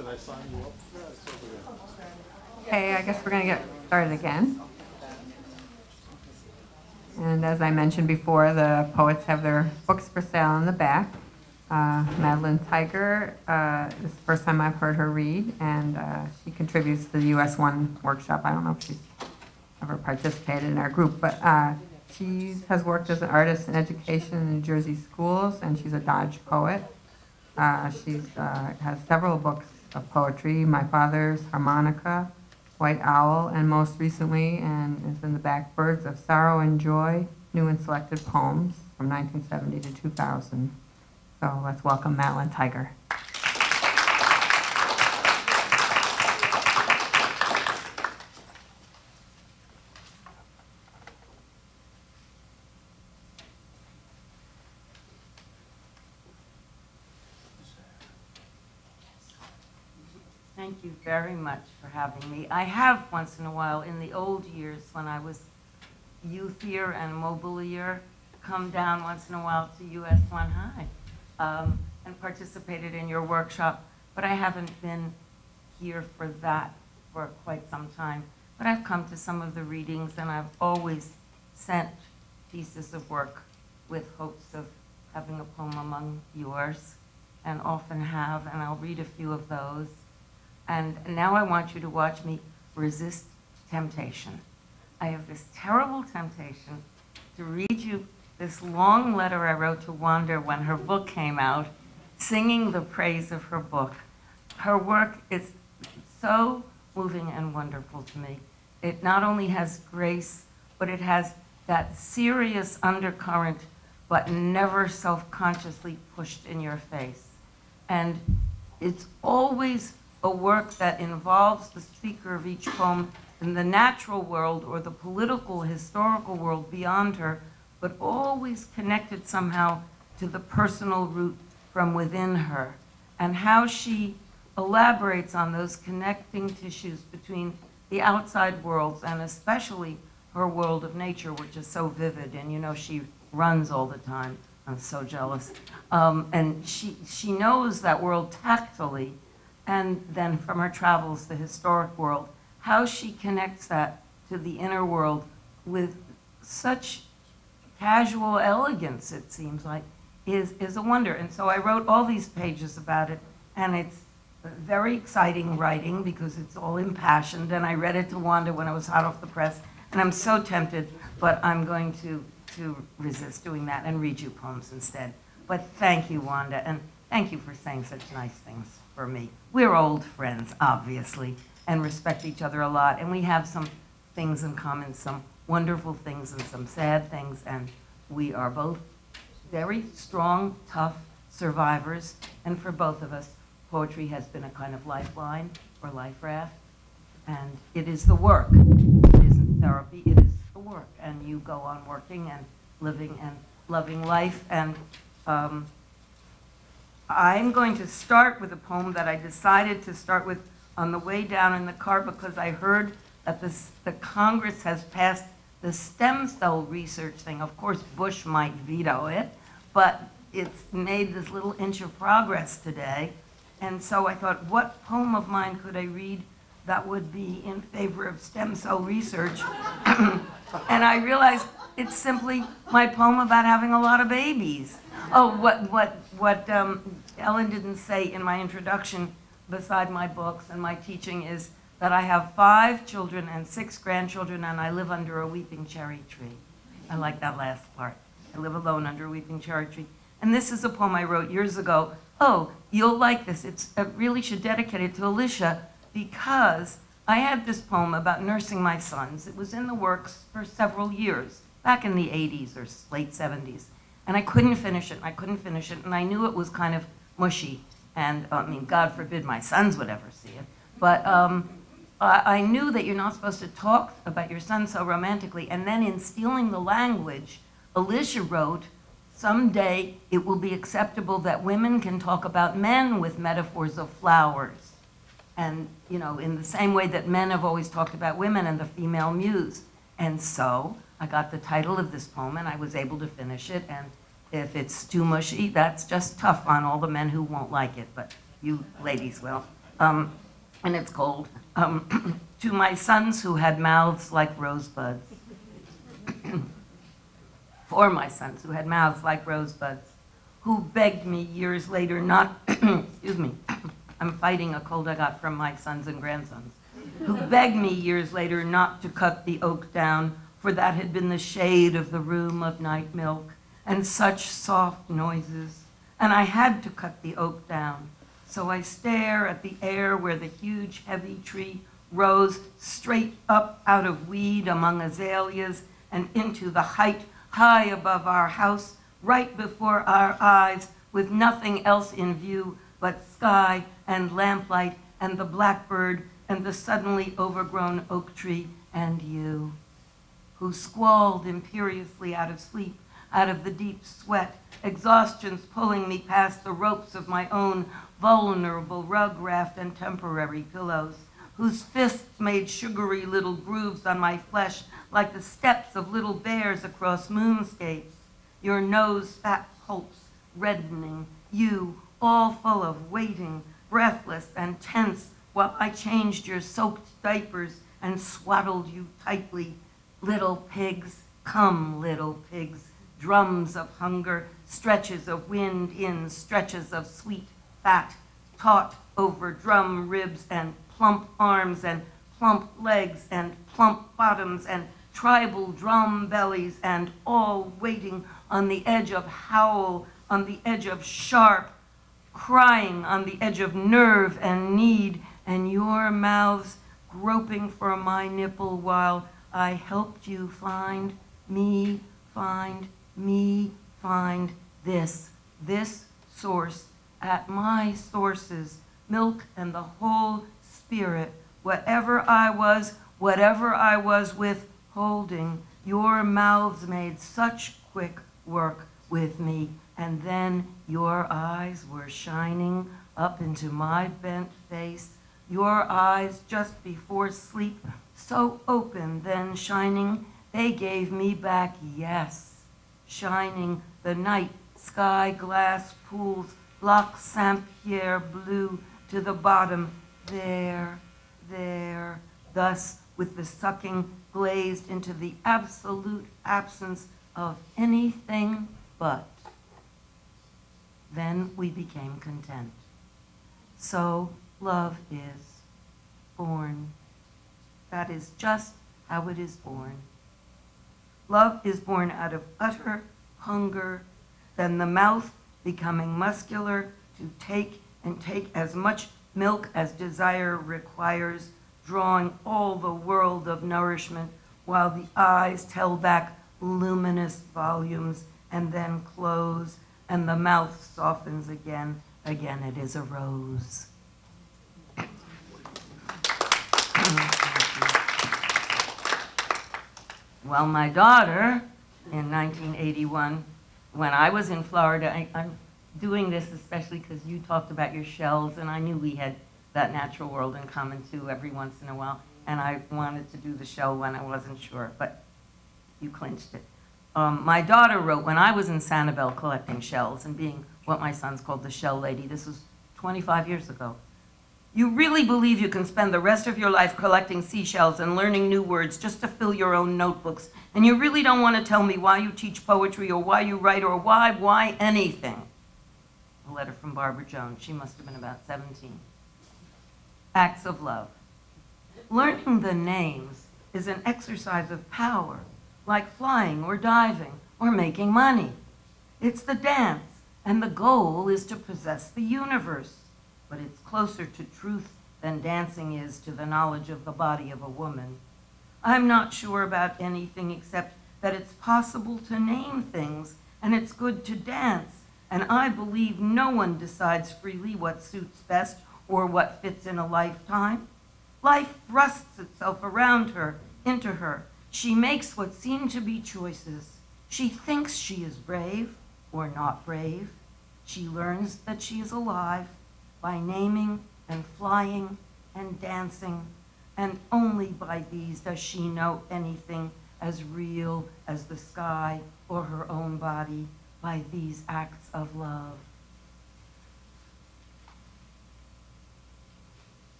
Should I sign you up? Yeah, it's over there. Okay, I guess we're going to get started again. And as I mentioned before, the poets have their books for sale in the back. Madeline Tiger, this is the first time I've heard her read, and she contributes to the US1 workshop. I don't know if she's ever participated in our group, but she has worked as an artist in education in New Jersey schools, and she's a Dodge poet. She has several books of poetry, My Father's Harmonica, White Owl, and most recently, and is in the back, Birds of Sorrow and Joy, New and Selected Poems from 1970 to 2000. So let's welcome Madeline Tiger. Thank you very much for having me. I have once in a while, in the old years when I was youthier and mobilier, come down once in a while to US1 High and participated in your workshop, but I haven't been here for that for quite some time. But I've come to some of the readings, and I've always sent pieces of work with hopes of having a poem among yours, and often have, and I'll read a few of those. And now I want you to watch me resist temptation. I have this terrible temptation to read you this long letter I wrote to Wanda when her book came out, singing the praise of her book. Her work is so moving and wonderful to me. It not only has grace, but it has that serious undercurrent, but never self-consciously pushed in your face. And it's always a work that involves the speaker of each poem in the natural world or the political, historical world beyond her, but always connected somehow to the personal root from within her, and how she elaborates on those connecting tissues between the outside worlds, and especially her world of nature, which is so vivid. And you know, she runs all the time. I'm so jealous. And she knows that world tactily, and then from her travels, the historic world, how she connects that to the inner world with such casual elegance, it seems like, is a wonder. And so I wrote all these pages about it, and it's very exciting writing because it's all impassioned, and I read it to Wanda when it was hot off the press, and I'm so tempted, but I'm going to resist doing that and read you poems instead. But thank you, Wanda, and thank you for saying such nice things for me. We're old friends, obviously, and respect each other a lot, and we have some things in common, some wonderful things and some sad things, and we are both very strong, tough survivors, and for both of us, poetry has been a kind of lifeline or life raft, and it is the work. It isn't therapy, it is the work, and you go on working and living and loving life. And I'm going to start with a poem that I decided to start with on the way down in the car because I heard that the Congress has passed the stem cell research thing. Of course, Bush might veto it, but it's made this little inch of progress today. And so I thought, what poem of mine could I read that would be in favor of stem cell research? And I realized it's simply my poem about having a lot of babies. Oh, what Ellen didn't say in my introduction, beside my books and my teaching, is that I have 5 children and 6 grandchildren, and I live under a weeping cherry tree. I like that last part. I live alone under a weeping cherry tree. And this is a poem I wrote years ago. Oh, you'll like this. I really should dedicate it to Alicia, because I had this poem about nursing my sons. It was in the works for several years, back in the 80s or late 70s. And I couldn't finish it, and I couldn't finish it, and I knew it was kind of mushy. And I mean, God forbid my sons would ever see it. But I knew that you're not supposed to talk about your son so romantically. And then in stealing the language, Alicia wrote, someday it will be acceptable that women can talk about men with metaphors of flowers. And, you know, in the same way that men have always talked about women and the female muse. And so I got the title of this poem, and I was able to finish it. And if it's too mushy, that's just tough on all the men who won't like it, but you ladies will. and it's cold. To my sons who had mouths like rosebuds. For my sons who had mouths like rosebuds, who begged me years later not, excuse me, I'm fighting a cold I got from my sons and grandsons, who begged me years later not to cut the oak down, for that had been the shade of the room of night milk, and such soft noises, and I had to cut the oak down. So I stare at the air where the huge heavy tree rose straight up out of weed among azaleas and into the height high above our house, right before our eyes, with nothing else in view but sky and lamplight and the blackbird and the suddenly overgrown oak tree and you, who squalled imperiously out of sleep, out of the deep sweat, exhaustion's pulling me past the ropes of my own vulnerable rug raft and temporary pillows, whose fists made sugary little grooves on my flesh like the steps of little bears across moonscapes, your nose fat pulps reddening, you all full of waiting, breathless and tense, while I changed your soaked diapers and swaddled you tightly. Little pigs, come little pigs, drums of hunger, stretches of wind in, stretches of sweet fat, taut over drum ribs and plump arms and plump legs and plump bottoms and tribal drum bellies, and all waiting on the edge of howl, on the edge of sharp, crying on the edge of nerve and need, and your mouths groping for my nipple while I helped you find me, find this source at my sources, milk and the whole spirit, whatever I was withholding, your mouths made such quick work with me, and then your eyes were shining up into my bent face, your eyes just before sleep, so open, then shining, they gave me back yes, shining the night sky glass pools, Lac Saint-Pierre blue to the bottom, there, thus with the sucking glazed into the absolute absence of anything but. Then we became content. So love is born. That is just how it is born. Love is born out of utter hunger, then the mouth becoming muscular to take and take as much milk as desire requires, drawing all the world of nourishment, while the eyes tell back luminous volumes and then close, and the mouth softens again. Again, it is a rose. Well, my daughter, in 1981, when I was in Florida, I'm doing this especially because you talked about your shells, and I knew we had that natural world in common too every once in a while, and I wanted to do the shell one. I wasn't sure, but you clinched it. My daughter wrote, when I was in Sanibel collecting shells and being what my sons called the shell lady, this was 25 years ago, you really believe you can spend the rest of your life collecting seashells and learning new words just to fill your own notebooks, and you really don't want to tell me why you teach poetry or why you write or why anything. A letter from Barbara Jones. She must have been about 17. Acts of love. Learning the names is an exercise of power, like flying or diving or making money. It's the dance, and the goal is to possess the universe. But it's closer to truth than dancing is to the knowledge of the body of a woman. I'm not sure about anything except that it's possible to name things, and it's good to dance, and I believe no one decides freely what suits best or what fits in a lifetime. Life thrusts itself around her, into her. She makes what seem to be choices. She thinks she is brave or not brave. She learns that she is alive by naming and flying and dancing, and only by these does she know anything as real as the sky or her own body, by these acts of love.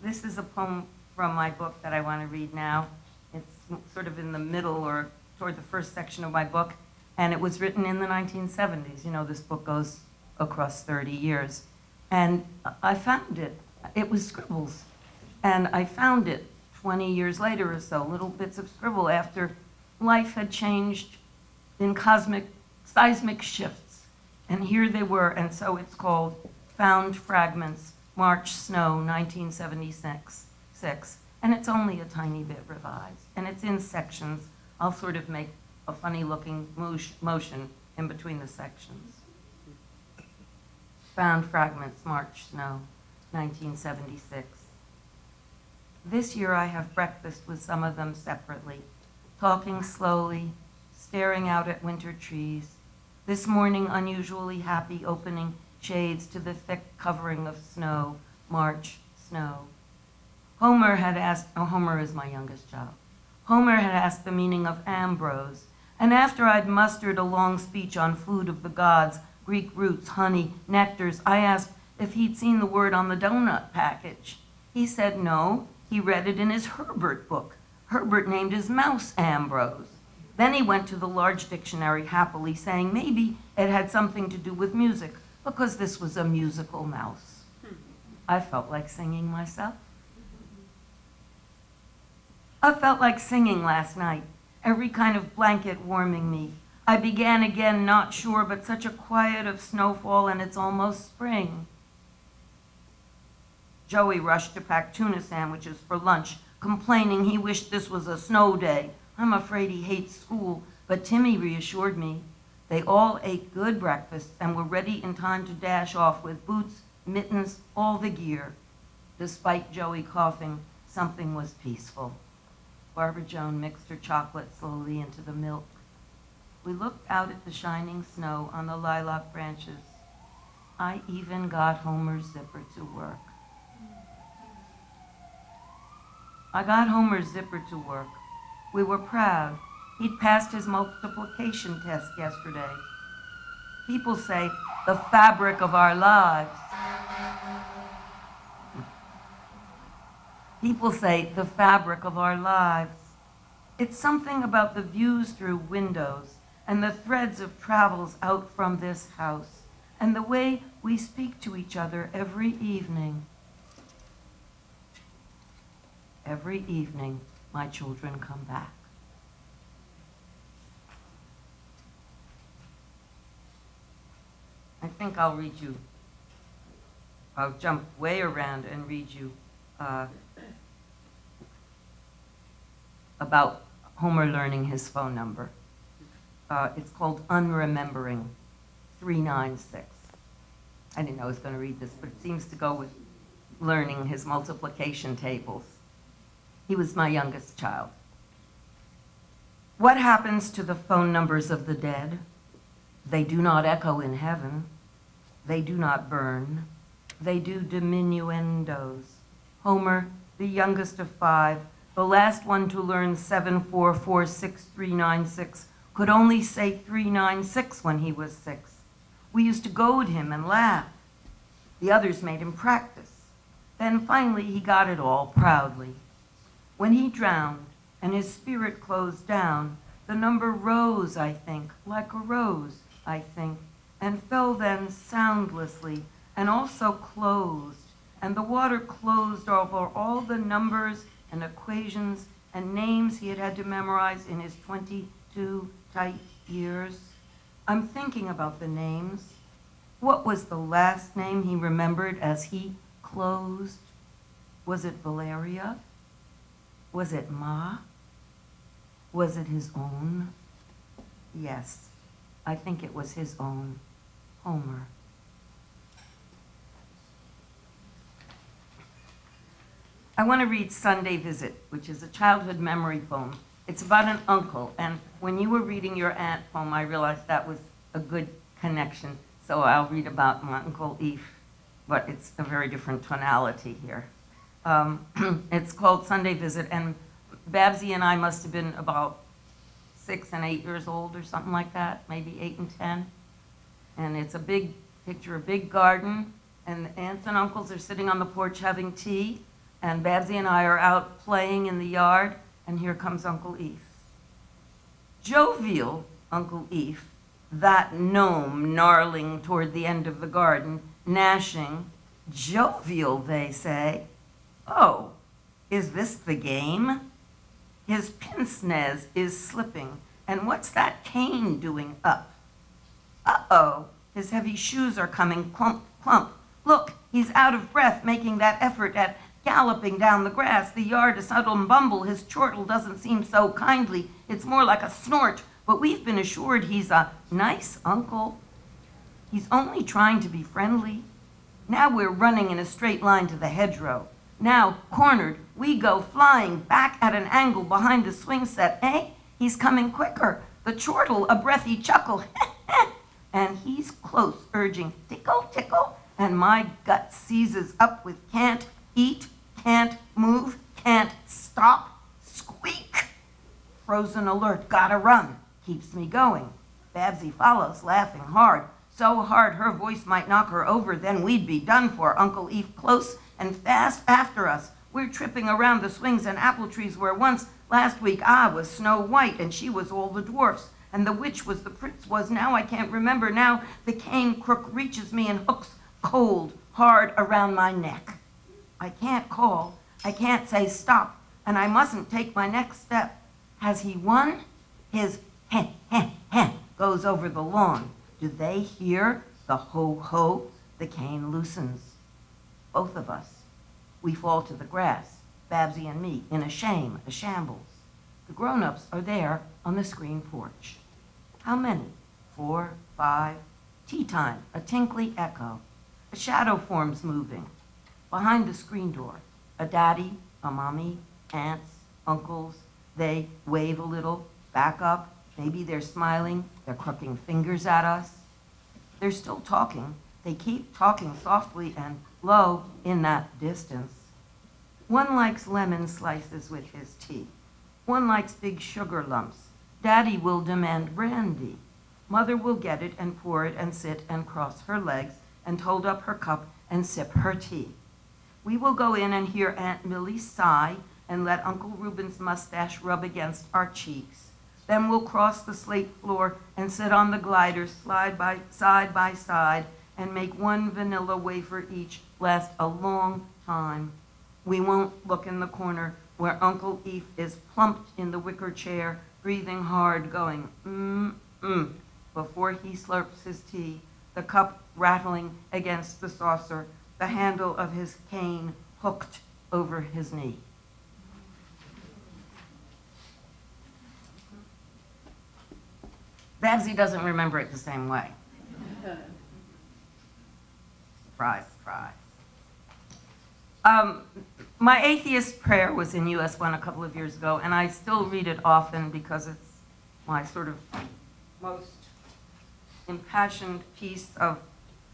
This is a poem from my book that I want to read now. It's sort of in the middle or toward the first section of my book, and it was written in the 1970s. You know, this book goes across 30 years. And I found it. It was scribbles. And I found it 20 years later or so, little bits of scribble after life had changed in seismic shifts. And here they were, and so it's called Found Fragments, March Snow, 1976. And it's only a tiny bit revised. And it's in sections. I'll sort of make a funny-looking motion in between the sections. Found Fragments, March Snow, 1976. This year I have breakfast with some of them separately, talking slowly, staring out at winter trees. This morning unusually happy, opening shades to the thick covering of snow, March snow. Homer had asked, Homer is my youngest child. Homer had asked the meaning of Ambrose, and after I'd mustered a long speech on food of the gods, Greek roots, honey, nectars, I asked if he'd seen the word on the donut package. He said no, he read it in his Herbert book. Herbert named his mouse Ambrose. Then he went to the large dictionary happily, saying maybe it had something to do with music, because this was a musical mouse. I felt like singing myself. I felt like singing last night, every kind of blanket warming me. I began again, not sure, but such a quiet of snowfall, and it's almost spring. Joey rushed to pack tuna sandwiches for lunch, complaining he wished this was a snow day. I'm afraid he hates school, but Timmy reassured me. They all ate good breakfast and were ready in time to dash off with boots, mittens, all the gear. Despite Joey coughing, something was peaceful. Barbara Joan mixed her chocolate slowly into the milk. We looked out at the shining snow on the lilac branches. I even got Homer's zipper to work. I got Homer's zipper to work. We were proud. He'd passed his multiplication test yesterday. People say, the fabric of our lives. People say, the fabric of our lives. It's something about the views through windows and the threads of travels out from this house and the way we speak to each other every evening. Every evening, my children come back. I think I'll read you. I'll jump way around and read you about Homer learning his phone number. It's called Unremembering 396. I didn't know I was going to read this, but it seems to go with learning his multiplication tables. He was my youngest child. What happens to the phone numbers of the dead? They do not echo in heaven. They do not burn. They do diminuendos. Homer, the youngest of 5, the last one to learn 7446396, could only say 396 when he was 6. We used to goad him and laugh. The others made him practice. Then finally he got it all proudly. When he drowned and his spirit closed down, the number rose, I think, like a rose, I think, and fell then soundlessly and also closed, and the water closed over all the numbers and equations and names he had had to memorize in his 22 tight years. I'm thinking about the names. What was the last name he remembered as he closed? Was it Valeria? Was it Ma? Was it his own? Yes, I think it was his own, Homer. I want to read Sunday Visit, which is a childhood memory poem. It's about an uncle, and when you were reading your aunt poem, I realized that was a good connection, so I'll read about my Uncle Eve, but it's a very different tonality here. It's called Sunday Visit, and Babsy and I must have been about 6 and 8 years old or something like that, maybe 8 and 10. And it's a big picture, a big garden, and the aunts and uncles are sitting on the porch having tea. and Babsy and I are out playing in the yard, and here comes Uncle Eve. Jovial Uncle Eve, that gnome gnarling toward the end of the garden, gnashing. Jovial, they say. Oh, is this the game? His pince-nez is slipping, and what's that cane doing up? Uh-oh, his heavy shoes are coming clump, clump. Look, he's out of breath, making that effort at galloping down the grass. The yard a sudden bumble, his chortle doesn't seem so kindly. It's more like a snort, but we've been assured he's a nice uncle. He's only trying to be friendly. Now we're running in a straight line to the hedgerow. Now, cornered, we go flying back at an angle behind the swing set. Eh? He's coming quicker. The chortle, a breathy chuckle. And he's close, urging, tickle, tickle. And my gut seizes up with can't eat, can't move, can't stop, squeak. Frozen alert, gotta run. Keeps me going. Babsy follows, laughing hard. So hard her voice might knock her over, then we'd be done for. Uncle Eve close and fast after us. We're tripping around the swings and apple trees where once, last week, I was Snow White and she was all the dwarfs. And the witch was the prince was, now I can't remember. Now the cane crook reaches me and hooks cold, hard around my neck. I can't call, I can't say stop, and I mustn't take my next step. Has he won? His heh, heh, heh goes over the lawn. Do they hear the ho-ho? The cane loosens. Both of us. We fall to the grass, Babsy and me, in a shame, a shambles. The grown-ups are there on the screen porch. How many? 4, 5. Tea time, a tinkly echo. A shadow forms moving. Behind the screen door, a daddy, a mommy, aunts, uncles. They wave a little, back up. Maybe they're smiling, they're crooking fingers at us. They're still talking. They keep talking softly and low in that distance. One likes lemon slices with his tea. One likes big sugar lumps. Daddy will demand brandy. Mother will get it and pour it and sit and cross her legs and hold up her cup and sip her tea. We will go in and hear Aunt Millie sigh and let Uncle Reuben's mustache rub against our cheeks. Then we'll cross the slate floor and sit on the glider side by side and make one vanilla wafer each last a long time. We won't look in the corner where Uncle Eve is plumped in the wicker chair, breathing hard, going, before he slurps his tea, the cup rattling against the saucer, the handle of his cane hooked over his knee. Babsy doesn't remember it the same way. Surprise, surprise. My atheist prayer was in US1 a couple of years ago, and I still read it often because it's my sort of most impassioned piece of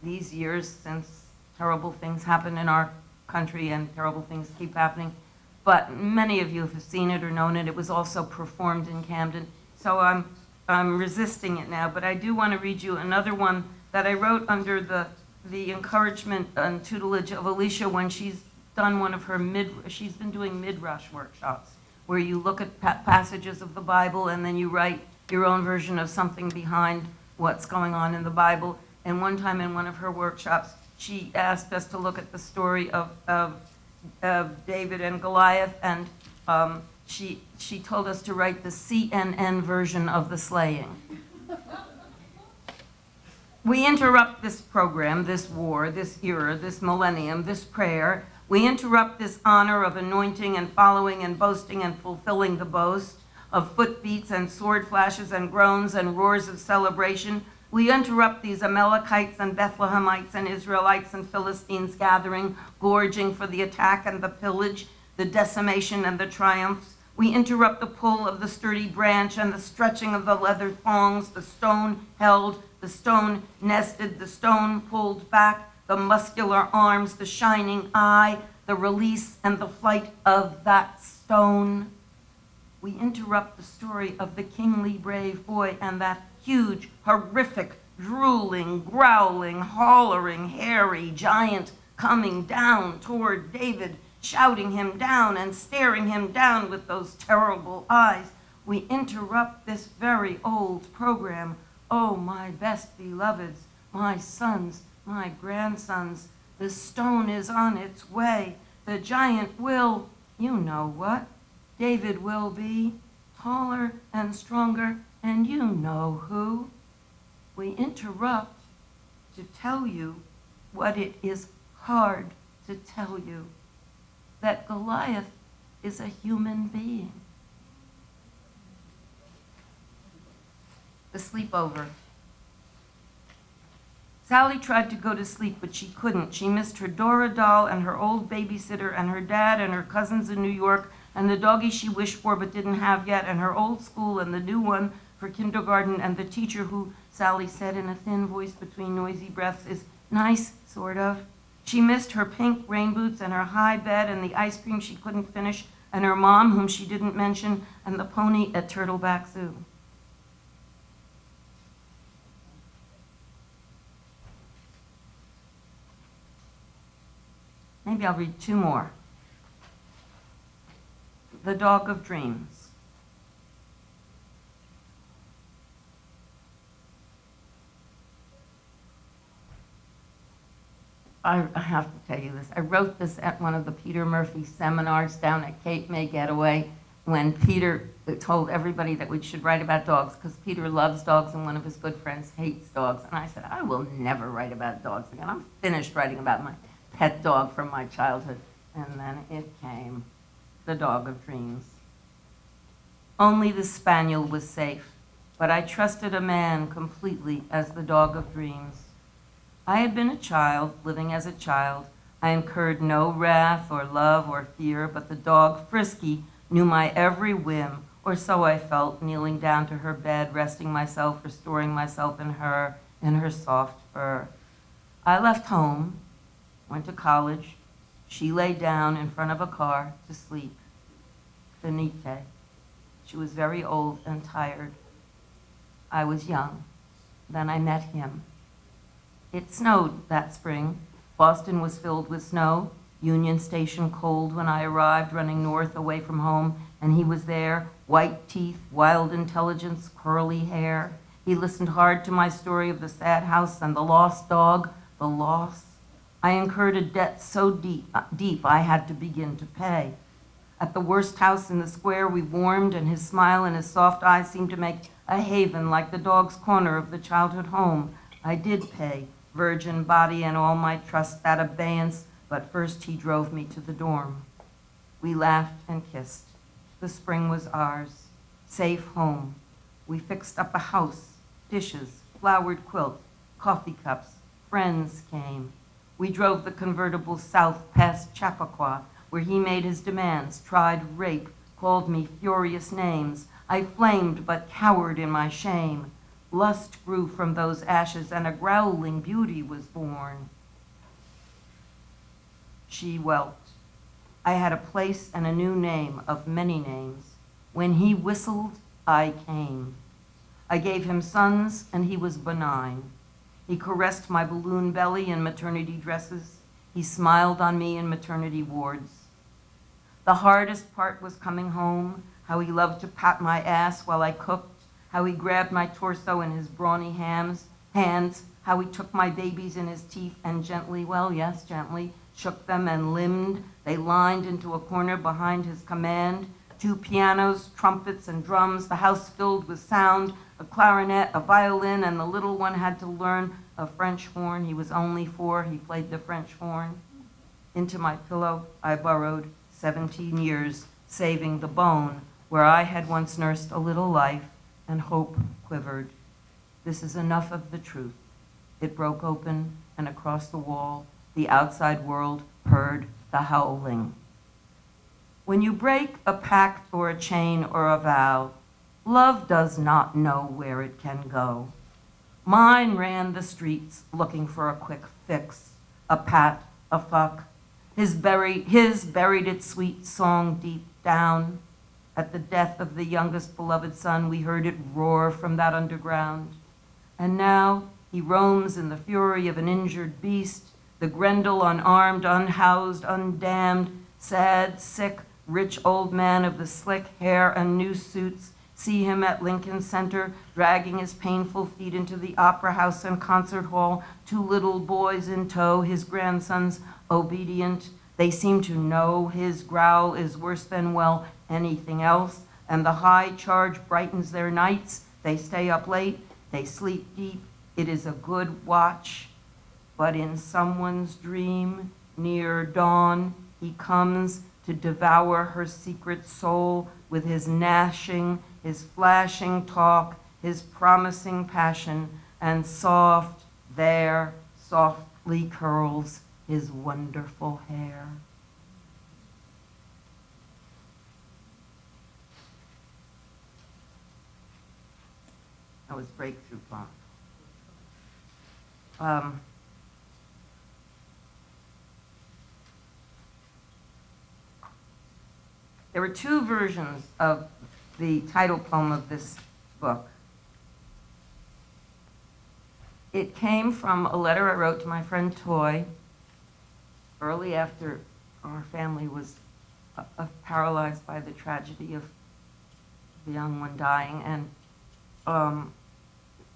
these years since terrible things happen in our country and terrible things keep happening. But many of you have seen it or known it. It was also performed in Camden. So I'm resisting it now, but I do want to read you another one that I wrote under the encouragement and tutelage of Alicia when she's done one of her she's been doing Midrash workshops, where you look at passages of the Bible and then you write your own version of something behind what's going on in the Bible. And one time in one of her workshops, she asked us to look at the story of David and Goliath, and she told us to write the CNN version of the slaying. We interrupt this program, this war, this era, this millennium, this prayer. We interrupt this honor of anointing and following and boasting and fulfilling the boast of footbeats and sword flashes and groans and roars of celebration. We interrupt these Amalekites and Bethlehemites and Israelites and Philistines gathering, gorging for the attack and the pillage, the decimation and the triumphs. We interrupt the pull of the sturdy branch and the stretching of the leather thongs, the stone held, the stone nested, the stone pulled back, the muscular arms, the shining eye, the release and the flight of that stone. We interrupt the story of the kingly brave boy and that huge, horrific, drooling, growling, hollering, hairy giant coming down toward David, shouting him down and staring him down with those terrible eyes. We interrupt this very old program. Oh, my best beloveds, my sons, my grandsons, the stone is on its way. The giant will, you know what? David will be taller and stronger, and you know who. We interrupt to tell you what it is hard to tell you, that Goliath is a human being. The sleepover. Sally tried to go to sleep, but she couldn't. She missed her Dora doll and her old babysitter and her dad and her cousins in New York and the doggie she wished for but didn't have yet and her old school and the new one for kindergarten and the teacher who, Sally said in a thin voice between noisy breaths, is nice, sort of. She missed her pink rain boots and her high bed and the ice cream she couldn't finish and her mom, whom she didn't mention, and the pony at Turtleback Zoo. Maybe I'll read two more. The Dog of Dreams. I have to tell you this. I wrote this at one of the Peter Murphy seminars down at Cape May Getaway when Peter told everybody that we should write about dogs because Peter loves dogs and one of his good friends hates dogs. And I said, I will never write about dogs again. I'm finished writing about my pet dog from my childhood. And then it came, The Dog of Dreams. Only the spaniel was safe, but I trusted a man completely as the dog of dreams. I had been a child, living as a child. I incurred no wrath or love or fear, but the dog, Frisky, knew my every whim, or so I felt, kneeling down to her bed, resting myself, restoring myself in her soft fur. I left home, went to college. She lay down in front of a car to sleep. Finite. She was very old and tired. I was young. Then I met him. It snowed that spring. Boston was filled with snow. Union Station cold when I arrived, running north away from home, and he was there, white teeth, wild intelligence, curly hair. He listened hard to my story of the sad house and the lost dog, the loss. I incurred a debt so deep I had to begin to pay. At the worst house in the square, we warmed, and his smile and his soft eyes seemed to make a haven like the dog's corner of the childhood home. I did pay, virgin body and all my trust, that abeyance, but first he drove me to the dorm. We laughed and kissed. The spring was ours. Safe home. We fixed up a house, dishes, flowered quilt, coffee cups. Friends came. We drove the convertible south past Chappaqua, where he made his demands, tried rape, called me furious names. I flamed but cowered in my shame. Lust grew from those ashes, and a growling beauty was born. She whelped. I had a place and a new name of many names. When he whistled, I came. I gave him sons, and he was benign. He caressed my balloon belly in maternity dresses. He smiled on me in maternity wards. The hardest part was coming home, how he loved to pat my ass while I cooked, how he grabbed my torso in his brawny hands, how he took my babies in his teeth and gently, well, yes, gently, shook them and limbed. They lined into a corner behind his command. 2 pianos, trumpets, and drums, the house filled with sound, a clarinet, a violin, and the little one had to learn a French horn. He was only 4, he played the French horn. Into my pillow I burrowed 17 years, saving the bone where I had once nursed a little life and hope quivered. This is enough of the truth. It broke open, and across the wall, the outside world heard the howling. When you break a pact or a chain or a vow, love does not know where it can go. Mine ran the streets looking for a quick fix, a pat, a fuck. His buried its sweet song deep down. At the death of the youngest beloved son, we heard it roar from that underground. And now he roams in the fury of an injured beast, the Grendel unarmed, unhoused, undamned, Sad, sick, rich old man of the slick hair and new suits. See him at Lincoln Center, dragging his painful feet into the opera house and concert hall, 2 little boys in tow, his grandsons obedient. They seem to know his growl is worse than, well, anything else, and the high charge brightens their nights. They stay up late, they sleep deep. It is a good watch, but in someone's dream, near dawn, he comes to devour her secret soul with his gnashing, his flashing talk, his promising passion, and soft there softly curls his wonderful hair. That was breakthrough poem. There were 2 versions of the title poem of this book. It came from a letter I wrote to my friend Toy early after our family was paralyzed by the tragedy of the young one dying, and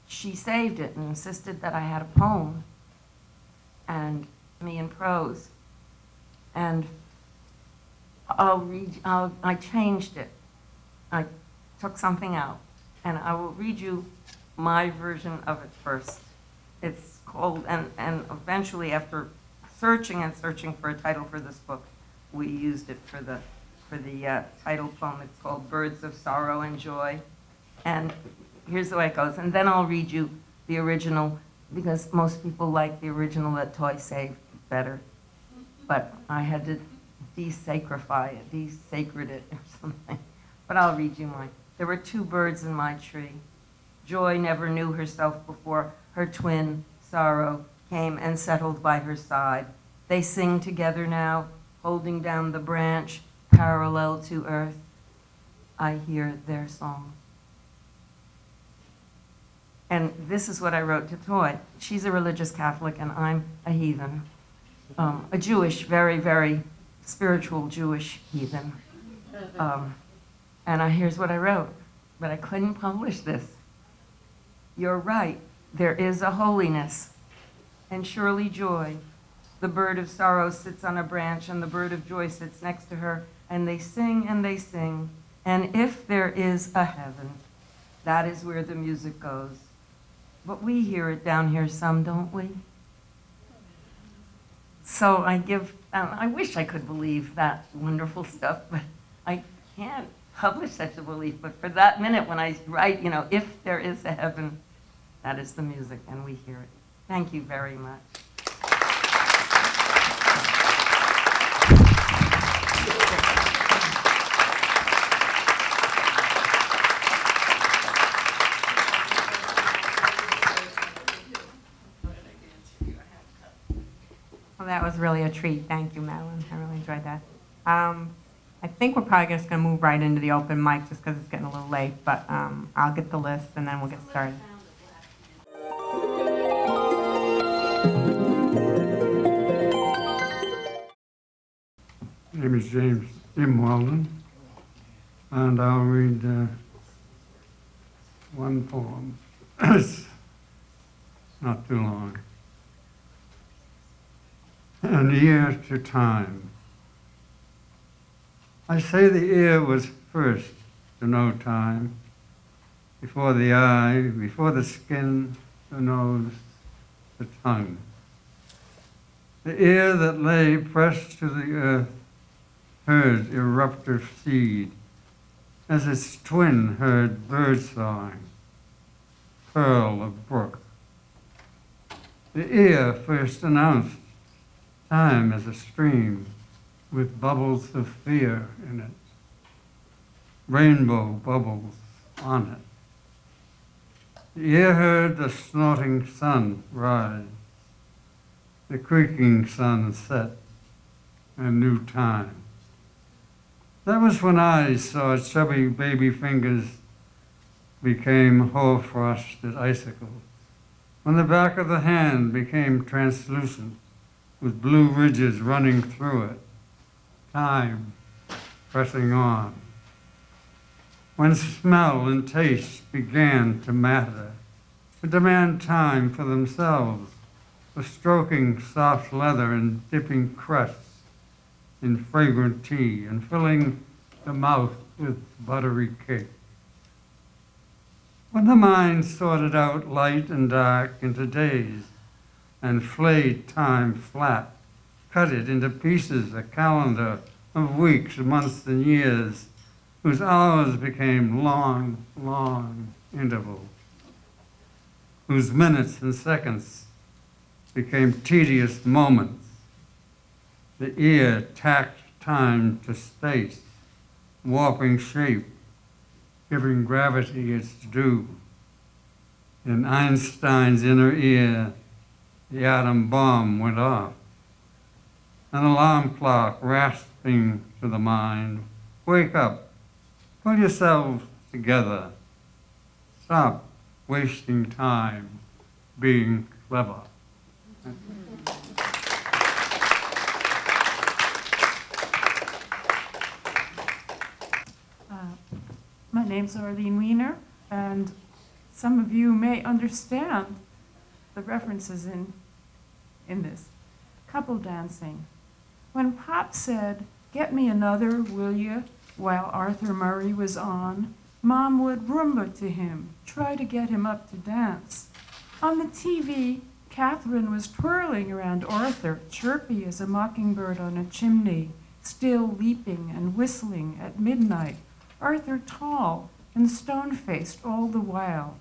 she saved it and insisted that I had a poem and me in prose. And I changed it. I took something out, and I will read you my version of it first. It's called, and eventually after searching and searching for a title for this book, we used it for the title poem. It's called Birds of Sorrow and Joy. And here's the way it goes. And then I'll read you the original, because most people like the original that Toy saved better. But I had to desacrify it, desacred it or something. But I'll read you mine. There were 2 birds in my tree. Joy never knew herself before. Her twin, Sorrow, came and settled by her side. They sing together now, holding down the branch parallel to earth. I hear their song. And this is what I wrote to Toy. She's a religious Catholic, and I'm a heathen. A Jewish, very, very spiritual Jewish heathen. And here's what I wrote, but I couldn't publish this. You're right, there is a holiness, and surely joy. The bird of sorrow sits on a branch, and the bird of joy sits next to her, and they sing and they sing. And if there is a heaven, that is where the music goes. But we hear it down here some, don't we? So I wish I could believe that wonderful stuff, but I can't publish such a belief. But for that minute when I write, if there is a heaven, that is the music, and we hear it. Thank you very much. Well, that was really a treat. Thank you, Madeline. I really enjoyed that. I think we're probably just going to move right into the open mic just because it's getting a little late, but I'll get the list and then we'll get started. My name is James M. Weldon, and I'll read one poem. It's not too long. An ear to time. I say the ear was first to know time, before the eye, before the skin, the nose, the tongue. The ear that lay pressed to the earth heard eruptive seed, as its twin heard birdsong, pearl of brook. The ear first announced time as a stream with bubbles of fear in it, rainbow bubbles on it. The ear heard the snorting sun rise, the creaking sun set, a new time. That was when eyes saw chubby baby fingers became hoar-frosted icicles, when the back of the hand became translucent with blue ridges running through it. time pressing on. When smell and taste began to matter, to demand time for themselves, for stroking soft leather and dipping crusts in fragrant tea and filling the mouth with buttery cake. When the mind sorted out light and dark into days and flayed time flat, cut it into pieces, a calendar of weeks, months, and years, whose hours became long, long intervals, whose minutes and seconds became tedious moments. The ear tacked time to space, warping shape, giving gravity its due. In Einstein's inner ear, the atom bomb went off. An alarm clock rasping to the mind, wake up, pull yourselves together, stop wasting time being clever. My name's Arlene Weiner, and some of you may understand the references in this. Couple dancing. When Pop said, "Get me another, will you?" while Arthur Murray was on, Mom would Roomba to him, try to get him up to dance. On the TV, Catherine was twirling around Arthur, chirpy as a mockingbird on a chimney, still leaping and whistling at midnight, Arthur tall and stone-faced all the while.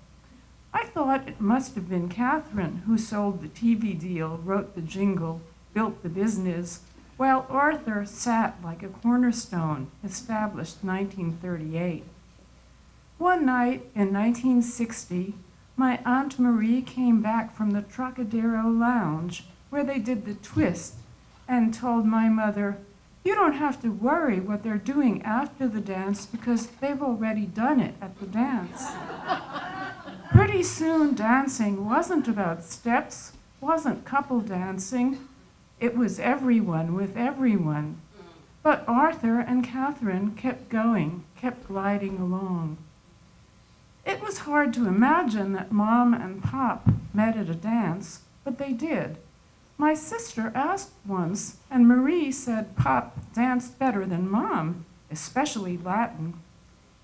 I thought it must have been Catherine who sold the TV deal, wrote the jingle, built the business, while Arthur sat like a cornerstone, established 1938. One night in 1960, my Aunt Marie came back from the Trocadero Lounge, where they did the twist, and told my mother, "You don't have to worry what they're doing after the dance because they've already done it at the dance." Pretty soon, dancing wasn't about steps, wasn't couple dancing. It was everyone with everyone. But Arthur and Catherine kept going, kept gliding along. It was hard to imagine that Mom and Pop met at a dance, but they did. My sister asked once, and Marie said Pop danced better than Mom, especially Latin.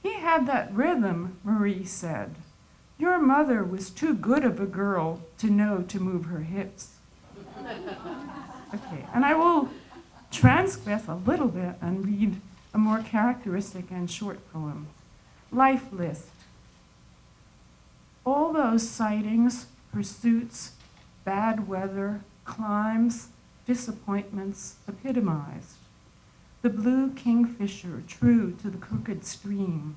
"He had that rhythm," Marie said. "Your mother was too good of a girl to know to move her hips." Okay, and I will transgress a little bit and read a more characteristic and short poem. Life List. All those sightings, pursuits, bad weather, climbs, disappointments epitomized. The blue kingfisher true to the crooked stream.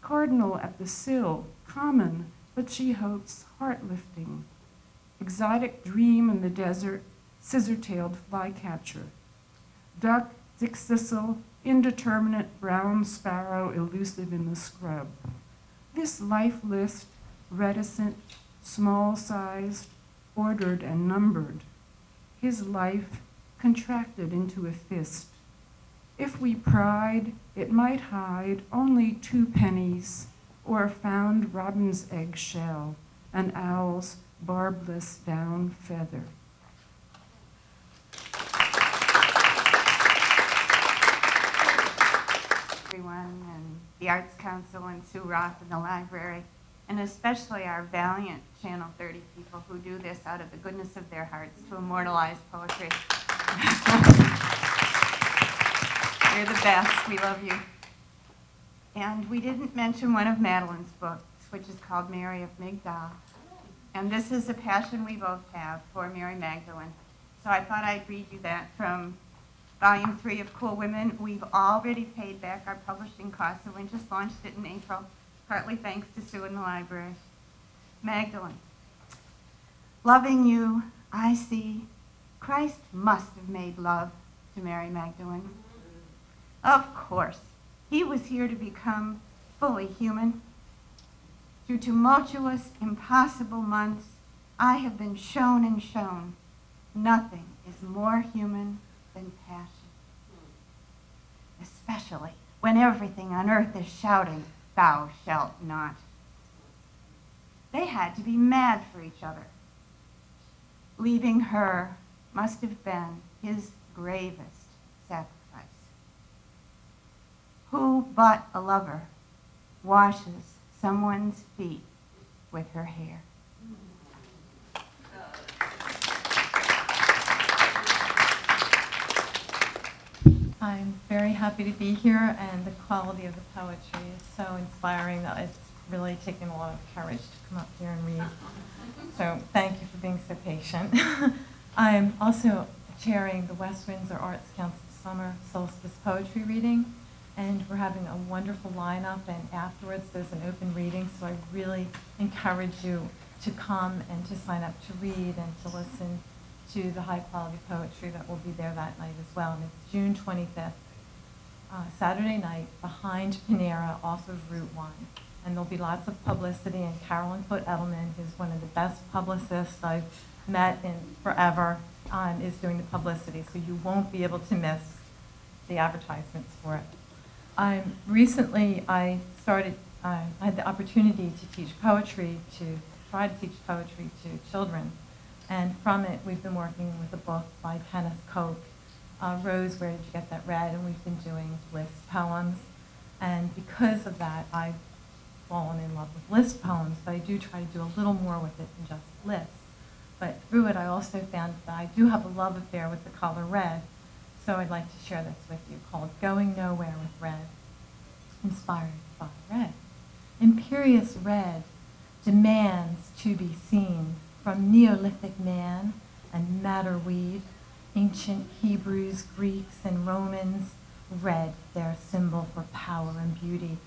Cardinal at the sill, common, but she hopes heart-lifting. Exotic dream in the desert, scissor-tailed flycatcher. Duck, dickcissel, indeterminate brown sparrow elusive in the scrub. This life list, reticent, small-sized, ordered and numbered. His life contracted into a fist. If we pried, it might hide only 2 pennies, or found robin's egg shell, an owl's barbless down feather. Everyone and the Arts Council and Sue Roth in the library, and especially our valiant Channel 30 people who do this out of the goodness of their hearts to immortalize poetry. You're the best. We love you. And we didn't mention one of Madeline's books, which is called Mary of Migdal. And this is a passion we both have for Mary Magdalene. So I thought I'd read you that from Volume 3 of Cool Women. We've already paid back our publishing costs, and we just launched it in April, partly thanks to Sue in the library. Magdalene. Loving you, I see, Christ must have made love to Mary Magdalene. Of course, he was here to become fully human. Through tumultuous, impossible months, I have been shown and shown nothing is more human than passion. especially when everything on earth is shouting, "Thou shalt not." They had to be mad for each other. Leaving her must have been his gravest sacrifice. Who but a lover washes someone's feet with her hair? I'm very happy to be here, and the quality of the poetry is so inspiring that it's really taken a lot of courage to come up here and read. So thank you for being so patient. I'm also chairing the West Windsor Arts Council Summer Solstice Poetry Reading, and we're having a wonderful lineup, and afterwards there's an open reading, so I really encourage you to come and to sign up to read and to listen to the high-quality poetry that will be there that night as well. And it's June 25th, Saturday night, behind Panera off of Route 1. And there'll be lots of publicity, and Carolyn Foote Edelman, who's one of the best publicists I've met in forever, is doing the publicity, so you won't be able to miss the advertisements for it. Recently, I had the opportunity to teach poetry, to try to teach poetry to children. And from it, we've been working with a book by Kenneth Koch, Rose, Where Did You Get That Red? And we've been doing list poems. And because of that, I've fallen in love with list poems, but I do try to do a little more with it than just lists. But through it, I also found that I do have a love affair with the color red, so I'd like to share this with you, called Going Nowhere with Red, inspired by red. Imperious red demands to be seen from Neolithic man and madder weed, ancient Hebrews, Greeks, and Romans, red their symbol for power and beauty.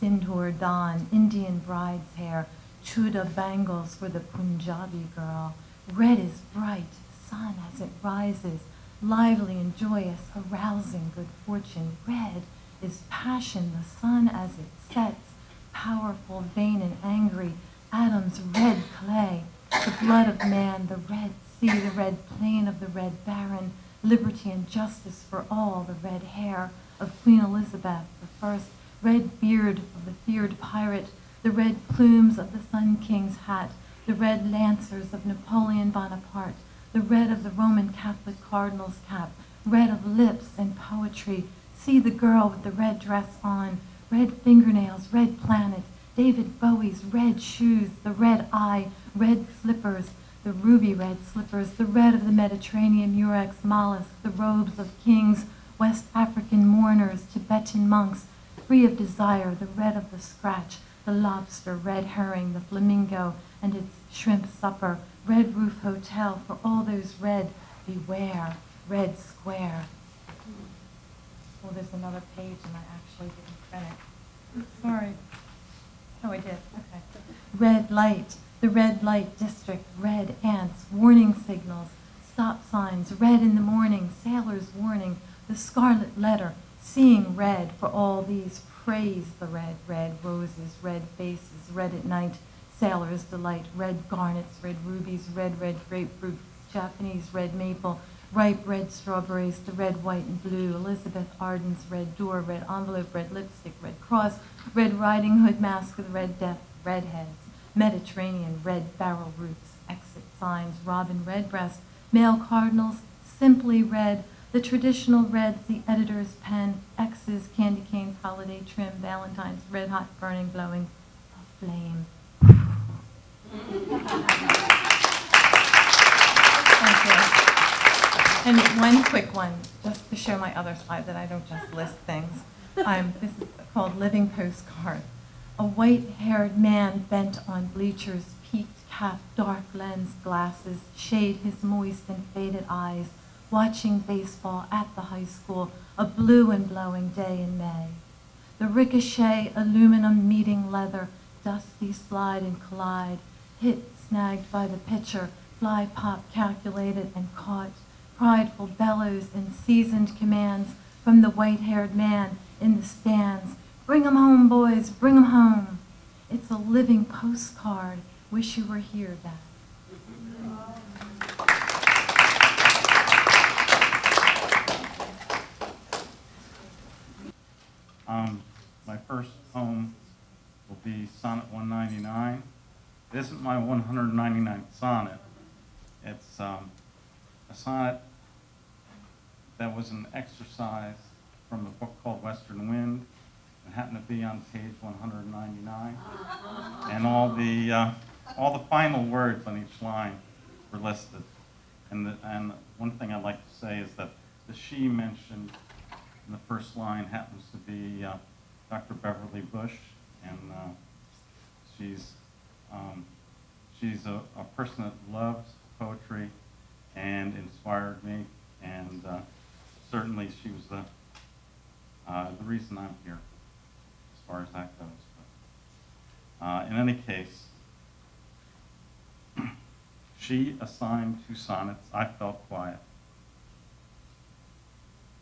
Sindoor dawn, Indian bride's hair, Chuda bangles for the Punjabi girl. Red is bright, sun as it rises, lively and joyous, arousing good fortune. Red is passion, the sun as it sets, powerful, vain, and angry. Atoms, red clay, the blood of man, the red sea, the red plain of the red baron, liberty and justice for all, the red hair of Queen Elizabeth I, red beard of the feared pirate, the red plumes of the Sun King's hat, the red lancers of Napoleon Bonaparte, the red of the Roman Catholic cardinal's cap, red of lips and poetry. See the girl with the red dress on, red fingernails, red planet, David Bowie's red shoes, the red eye, red slippers, the ruby red slippers, the red of the Mediterranean murex mollusk, the robes of kings, West African mourners, Tibetan monks, free of desire, the red of the scratch, the lobster, red herring, the flamingo, and its shrimp supper, red roof hotel, for all those red, beware, red square. Well, there's another page, and I actually didn't print it. Sorry. Oh, I did, okay. Red light, the red light district, red ants, warning signals, stop signs, red in the morning, sailor's warning, the scarlet letter, seeing red for all these, praise the red, red roses, red faces, red at night, sailor's delight, red garnets, red rubies, red grapefruit, Japanese red maple, ripe red strawberries, the red, white, and blue, Elizabeth Arden's red door, red envelope, red lipstick, red cross, red riding hood mask of the red death, red heads, Mediterranean, red barrel roots, exit signs, robin redbreast, male cardinals, simply red, the traditional reds, the editor's pen, X's, candy canes, holiday trim, Valentine's, red hot, burning, glowing, a flame. Thank you. And one quick one, just to show my other slide that I don't just list things. This is called Living Postcard. A white-haired man bent on bleachers, peaked cap, dark lens, glasses, shade his moist and faded eyes, watching baseball at the high school, a blue and blowing day in May. The ricochet, aluminum meeting leather, dusty slide and collide, hit snagged by the pitcher, fly pop calculated and caught, prideful bellows and seasoned commands from the white-haired man in the stands. Bring 'em home, boys, bring 'em home. It's a living postcard. Wish you were here, Dad. My first poem will be Sonnet 199. It isn't my 199th sonnet. It's a sonnet that was an exercise from a book called Western Wind. It happened to be on page 199. And all the final words on each line were listed. And one thing I'd like to say is that the she mentioned in the first line happens to be Dr. Beverly Bush, and she's a person that loves poetry and inspired me, and certainly she was the reason I'm here, as far as that goes. But, in any case, she assigned 2 sonnets. I felt quiet.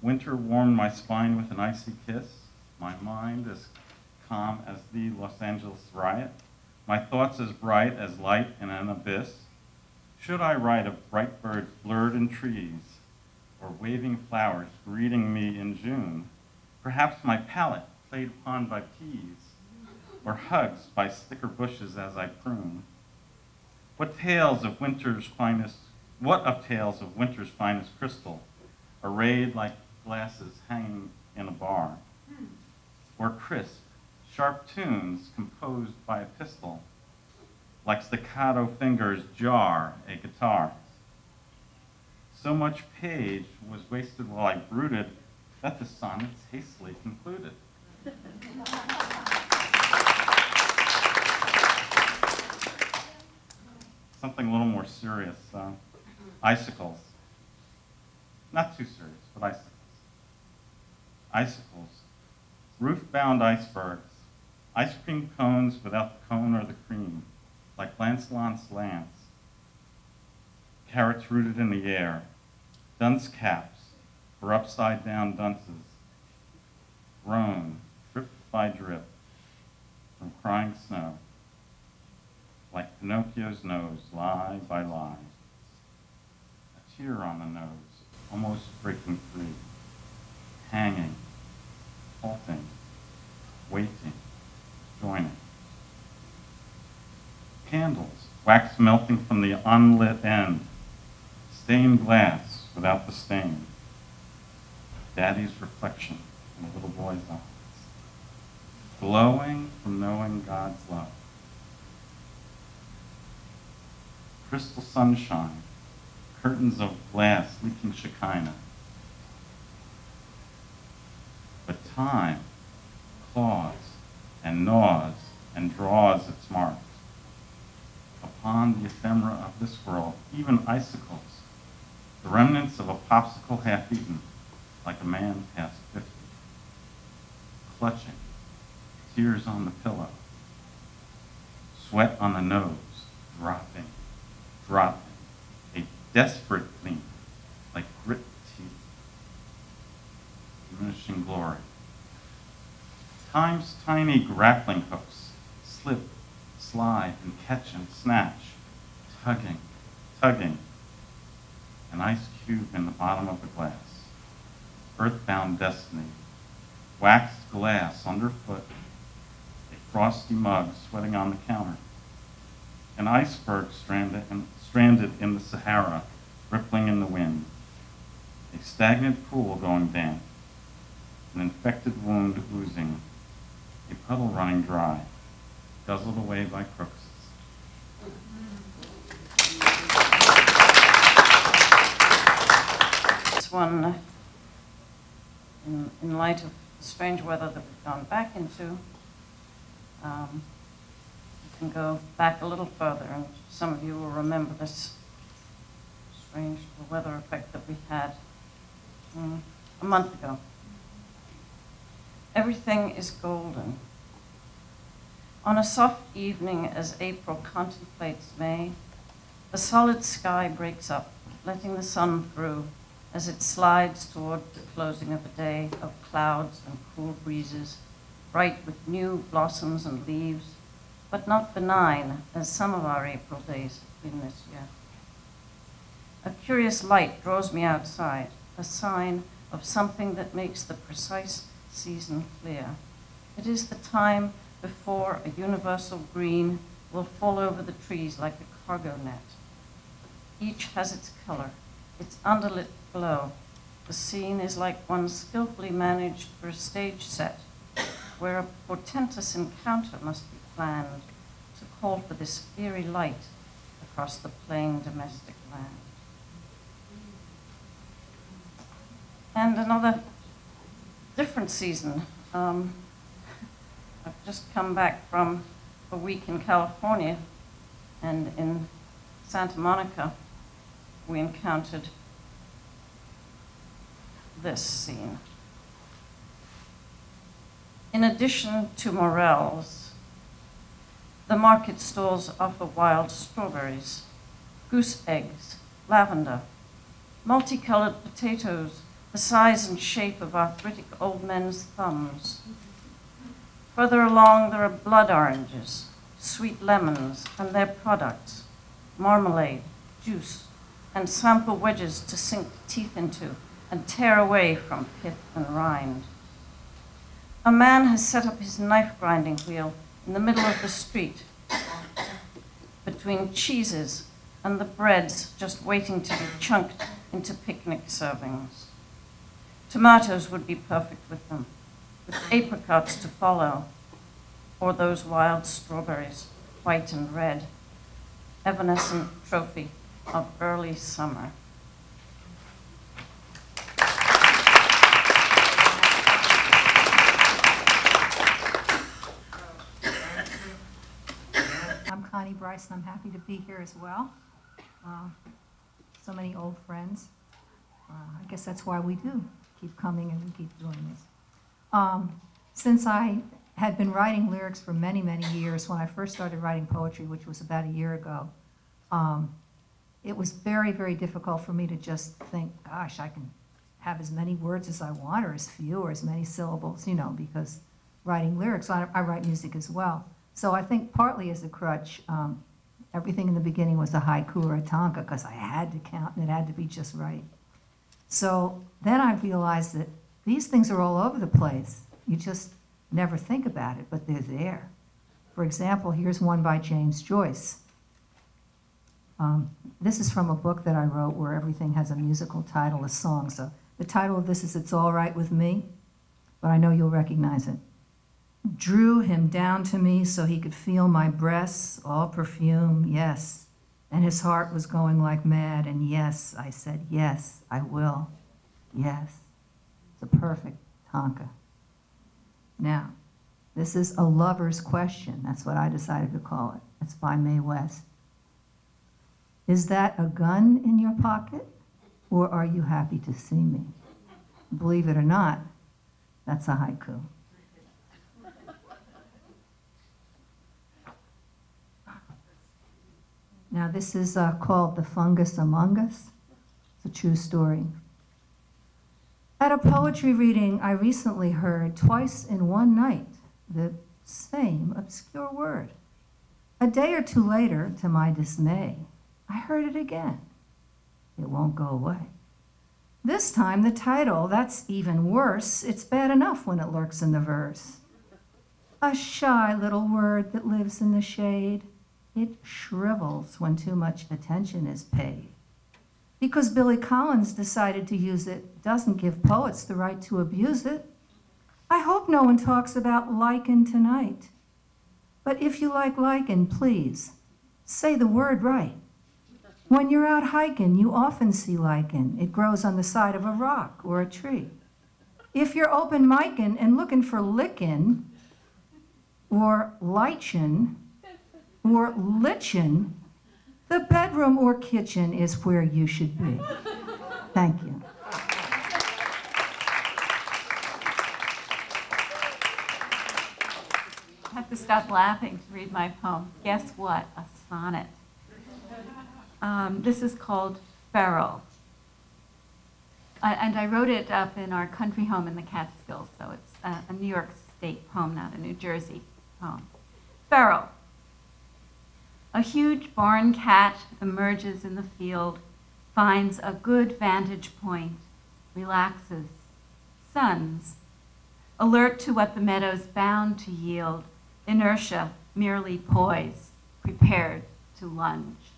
Winter warmed my spine with an icy kiss. My mind as calm as the Los Angeles riot. My thoughts as bright as light in an abyss. Should I write of bright birds blurred in trees, or waving flowers greeting me in June? Perhaps my palate played upon by peas, or hugs by sticker bushes as I prune. What of tales of winter's finest crystal, arrayed like glasses hanging in a bar? Or crisp, sharp tunes composed by a pistol, like staccato fingers jar a guitar? So much page was wasted while I brooded that the sonnets hastily concluded. Something a little more serious. Icicles. Not too serious, but icicles. Icicles. Roof-bound icebergs. Ice cream cones without the cone or the cream, like Lancelot's lance. Carrots rooted in the air. Dunce caps for upside-down dunces. Grown, drip by drip, from crying snow. Like Pinocchio's nose, lie by lie. A tear on the nose, almost breaking free. Hanging, halting, waiting, joining. Candles, wax melting from the unlit end. Stained glass without the stain. Daddy's reflection in a little boy's eyes. Glowing from knowing God's love. Crystal sunshine, curtains of glass leaking Shekinah. But time claws and gnaws and draws its marks upon the ephemera of this world, even icicles, the remnants of a popsicle half-eaten, like a man past 50, clutching, tears on the pillow, sweat on the nose, dropping, a desperate gleam, like grit teeth, diminishing glory. Time's tiny grappling hooks slip, slide, and catch and snatch, tugging, an ice cube in the bottom of a glass, earthbound destiny, waxed glass underfoot, a frosty mug sweating on the counter, an iceberg stranded in the Sahara, rippling in the wind, a stagnant pool going damp, an infected wound oozing, a puddle running dry, guzzled away by crooks. This one, in light of the strange weather that we've gone back into, you can go back a little further, and some of you will remember this strange weather effect that we had a month ago. Everything is golden. On a soft evening as April contemplates May, the solid sky breaks up, letting the sun through as it slides toward the closing of a day of clouds and cool breezes, bright with new blossoms and leaves, but not benign as some of our April days have been this year. A curious light draws me outside, a sign of something that makes the precise season clear. It is the time before a universal green will fall over the trees like a cargo net. Each has its color, its underlit glow. The scene is like one skillfully managed for a stage set, where a portentous encounter must be planned to call for this fiery light across the plain domestic land. And another different season. I've just come back from a week in California, and in Santa Monica, we encountered this scene. In addition to morels, the market stalls offer wild strawberries, goose eggs, lavender, multicolored potatoes, the size and shape of arthritic old men's thumbs. Further along, there are blood oranges, sweet lemons, and their products, marmalade, juice, and sample wedges to sink teeth into and tear away from pith and rind. A man has set up his knife grinding wheel in the middle of the street between cheeses and the breads just waiting to be chunked into picnic servings. Tomatoes would be perfect with them, with apricots to follow, or those wild strawberries, white and red, evanescent trophy of early summer. I'm Connie Bryce, and I'm happy to be here as well. So many old friends. I guess that's why we do keep coming and we keep doing this. Since I had been writing lyrics for many, many years, when I first started writing poetry, which was about a year ago, it was very, very difficult for me to just think, gosh, I can have as many words as I want, or as few, or as many syllables, you know, because writing lyrics, I write music as well. So I think partly as a crutch, everything in the beginning was a haiku or a tanka, because I had to count and it had to be just right. So then I realized that these things are all over the place. You just never think about it, but they're there. For example, here's one by James Joyce. This is from a book that I wrote where everything has a musical title, a song. So the title of this is It's All Right With Me, but I know you'll recognize it. Drew him down to me so he could feel my breasts, all perfume, yes. And his heart was going like mad, and yes, I said, yes, I will, yes. It's a perfect tanka. Now, this is a lover's question. That's what I decided to call it. It's by Mae West. Is that a gun in your pocket, or are you happy to see me? Believe it or not, that's a haiku. Now, this is called The Fungus Among Us. It's a true story. At a poetry reading, I recently heard twice in one night the same obscure word. A day or two later, to my dismay, I heard it again. It won't go away. This time, the title, that's even worse. It's bad enough when it lurks in the verse. A shy little word that lives in the shade. It shrivels when too much attention is paid. Because Billy Collins decided to use it doesn't give poets the right to abuse it. I hope no one talks about lichen tonight. But if you like lichen, please, say the word right. When you're out hiking, you often see lichen. It grows on the side of a rock or a tree. If you're open micing and looking for lichen or lichen or lichen, the bedroom or kitchen is where you should be. Thank you. I have to stop laughing to read my poem. Guess what? A sonnet. This is called Feral. And I wrote it up in our country home in the Catskills, so it's a New York State poem, not a New Jersey poem. Feral. A huge barn cat emerges in the field, finds a good vantage point, relaxes, suns. alert to what the meadow's bound to yield, inertia merely poised, prepared to lunge.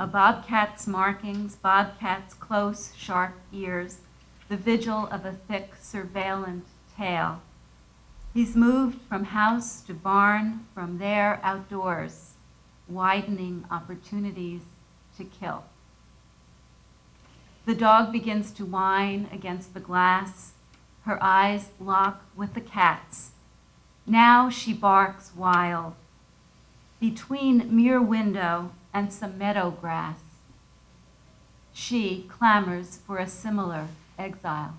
A bobcat's markings, bobcat's close, sharp ears, the vigil of a thick, surveillant tail. He's moved from house to barn, from there outdoors, widening opportunities to kill. The dog begins to whine against the glass. Her eyes lock with the cat's. Now she barks wild. Between mere window and some meadow grass, she clamors for a similar exile.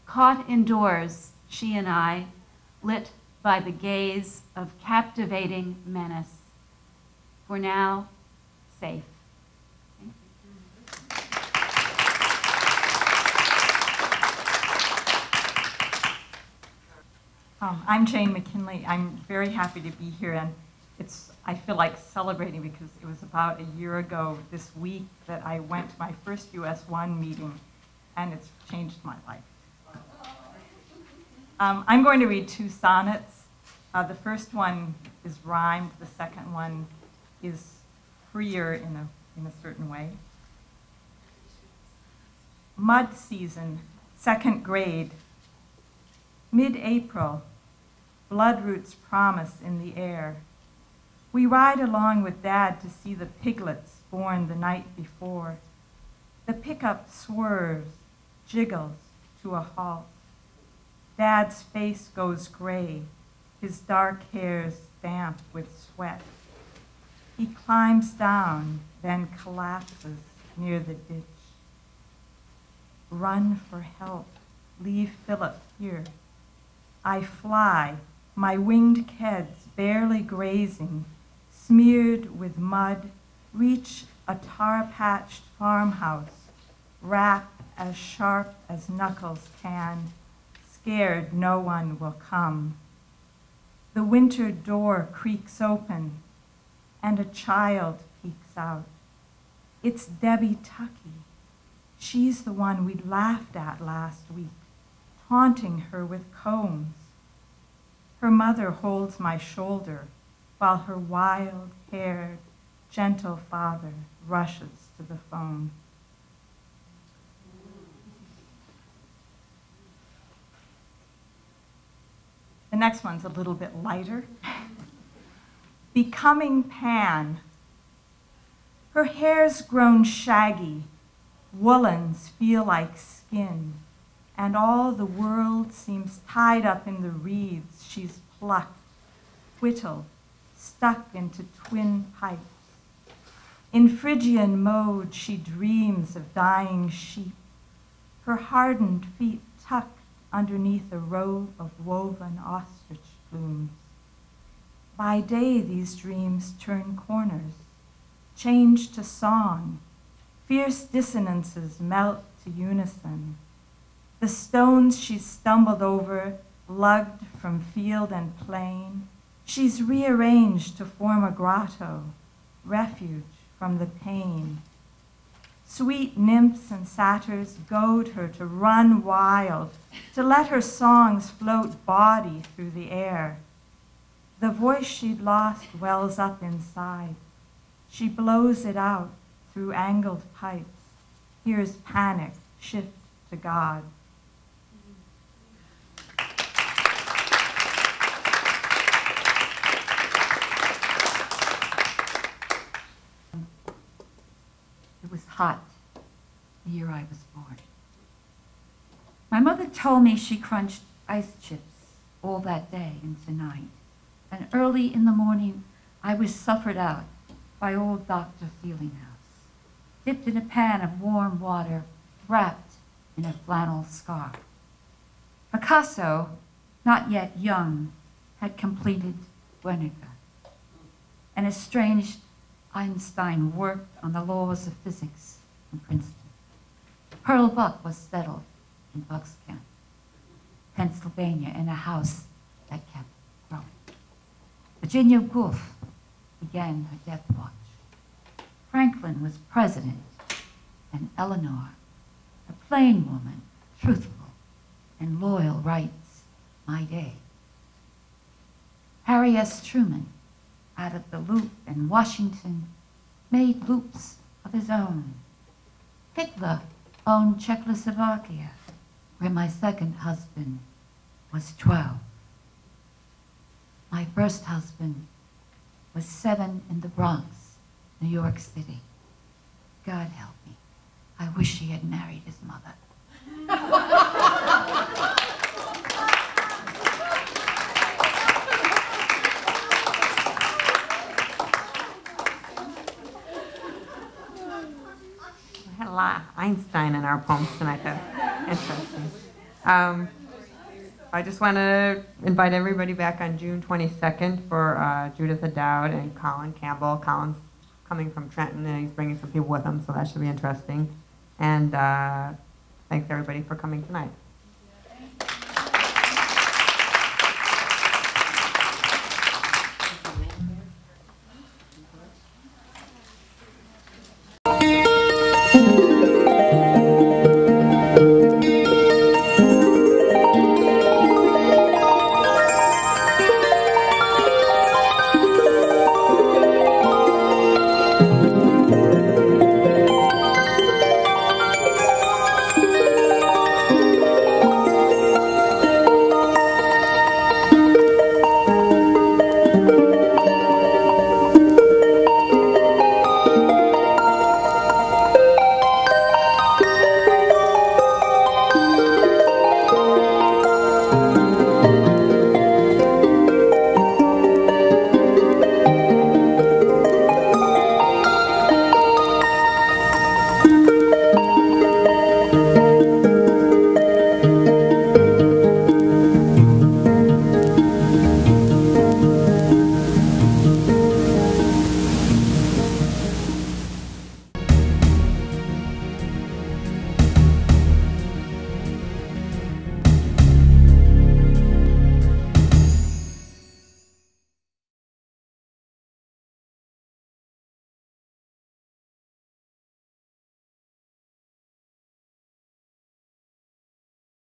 Caught indoors, she and I, lit by the gaze of captivating menace. For now, safe. I'm Jane McKinley. I'm very happy to be here, and I feel like celebrating because it was about a year ago this week that I went to my first US1 meeting, and it's changed my life. I'm going to read 2 sonnets. The first one is rhymed. The second one is freer in a certain way. Mud season, 2nd grade. Mid-April, bloodroots promise in the air. We ride along with Dad to see the piglets born the night before. The pickup swerves, jiggles to a halt. Dad's face goes gray, his dark hair stamped with sweat. He climbs down, then collapses near the ditch. Run for help, leave Philip here. I fly, my winged keds barely grazing, smeared with mud, reach a tar-patched farmhouse, rap as sharp as knuckles can, scared no one will come. The winter door creaks open, and a child peeks out. It's Debbie Tuckey. She's the one we laughed at last week, taunting her with combs. Her mother holds my shoulder while her wild-haired, gentle father rushes to the phone. The next one's a little bit lighter. Becoming Pan. Her hair's grown shaggy, woolens feel like skin, and all the world seems tied up in the reeds she's plucked, whittled, stuck into twin pipes. In Phrygian mode, she dreams of dying sheep, her hardened feet tucked underneath a robe of woven ostrich plumes. By day, these dreams turn corners, change to song, fierce dissonances melt to unison. The stones she's stumbled over, lugged from field and plain, she's rearranged to form a grotto, refuge from the pain. Sweet nymphs and satyrs goad her to run wild, to let her songs float bawdy through the air. The voice she'd lost wells up inside. She blows it out through angled pipes, hears panic shift to God. It was hot the year I was born. My mother told me she crunched ice chips all that day and tonight. And early in the morning, I was suffered out by old Dr. Feelinghouse, dipped in a pan of warm water, wrapped in a flannel scarf. Picasso, not yet young, had completed Guernica. An estranged Einstein worked on the laws of physics in Princeton. Pearl Buck was settled in Buckskin, Pennsylvania, in a house that kept growing. Virginia Woolf began her death watch. Franklin was president, and Eleanor, a plain woman, truthful and loyal writes my day. Harry S. Truman, out of the loop in Washington, made loops of his own. Hitler owned Czechoslovakia, where my second husband was 12. My first husband was 7 in the Bronx, New York City. God help me. I wish he had married his mother. We had a lot of Einstein in our poems tonight. That's interesting. I just want to invite everybody back on June 22nd for Judith O'Dowd and Colin Campbell. Colin's coming from Trenton, and he's bringing some people with him, so that should be interesting. And thanks, everybody, for coming tonight.